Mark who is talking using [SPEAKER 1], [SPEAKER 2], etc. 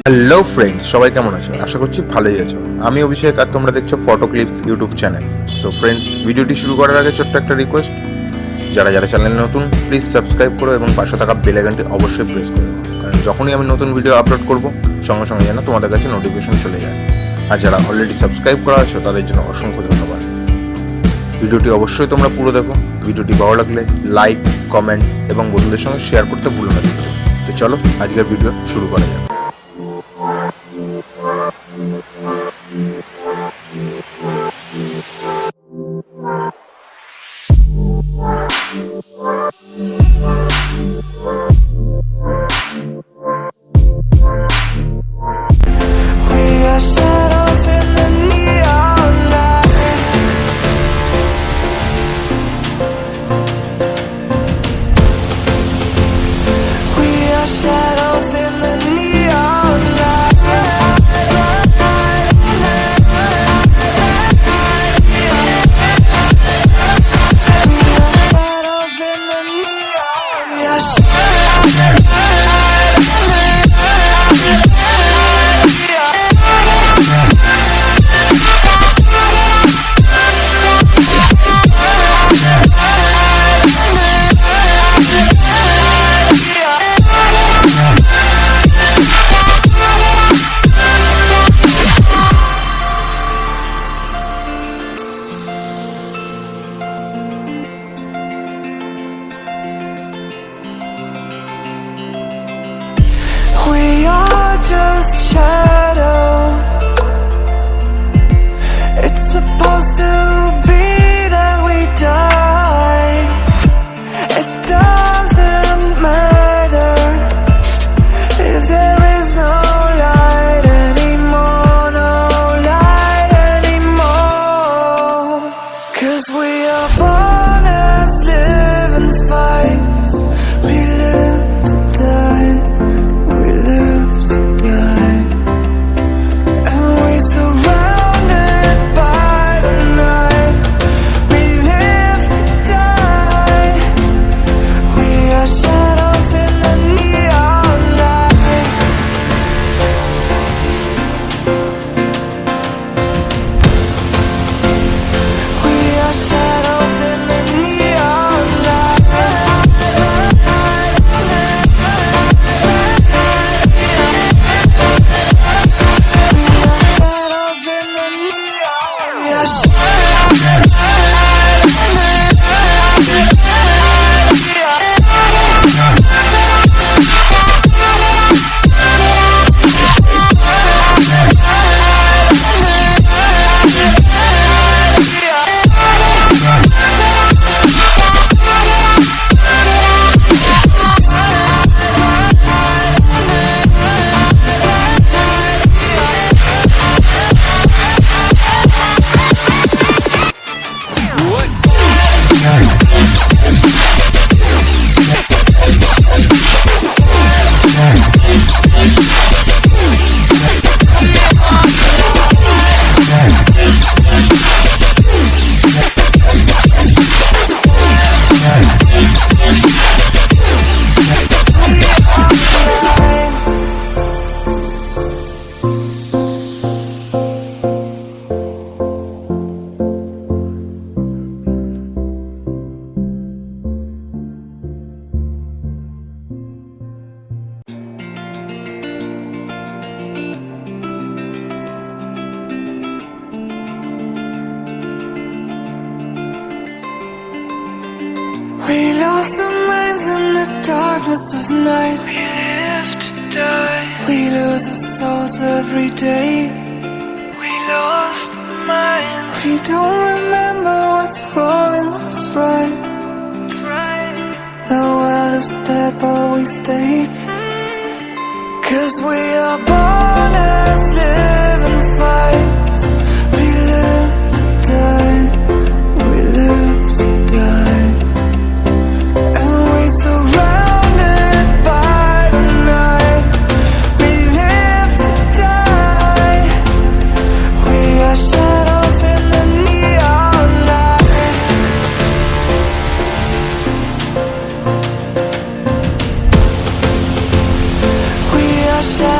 [SPEAKER 1] Hello friends, সবাই কেমন আছো? আশা করছি ভালোই আছো। আমি অভিষেক আর তোমরা দেখছো photo clips YouTube channel. So friends, ভিডিওটি শুরু করার আগে ছোট্ট একটা রিকোয়েস্ট, যারা যারা চ্যানেলে নতুন প্লিজ সাবস্ক্রাইব করো এবং পাশে থাকা বেল আইকনটি অবশ্যই প্রেস করো, কারণ যখনই আমি নতুন ভিডিও আপলোড করব সঙ্গে সঙ্গে যেন তোমাদের কাছে নোটিফিকেশন চলে যায়। আর যারা অলরেডি সাবস্ক্রাইব করা আছো তাদের জন্য অসংখ্য ধন্যবাদ। ভিডিওটি অবশ্যই তোমরা পুরো দেখো। ভিডিওটি ভালো লাগলে লাইক, কমেন্ট এবং বন্ধুদের সঙ্গে শেয়ার করতে ভুলো না। তো চলো আজকের ভিডিও শুরু করা যাক।
[SPEAKER 2] We are just shadows. It's supposed to be that we die. It doesn't matter if there is no light anymore, no light anymore. 'Cause we are born as living fights. We live to die. We live to die, and we surrounded by the night. We live to die. We are shadows in the neon light. We are shadows in the neon light. We lost our minds in the darkness of night. We live to die. We lose our souls every day. We lost our minds. We don't remember what's wrong and what's right. The world is dead but we stay. 'Cause we are born as living fights. We live to die. We live to die. Surrounded by the night, we live to die. We are shadows in the neon light. We are shadows.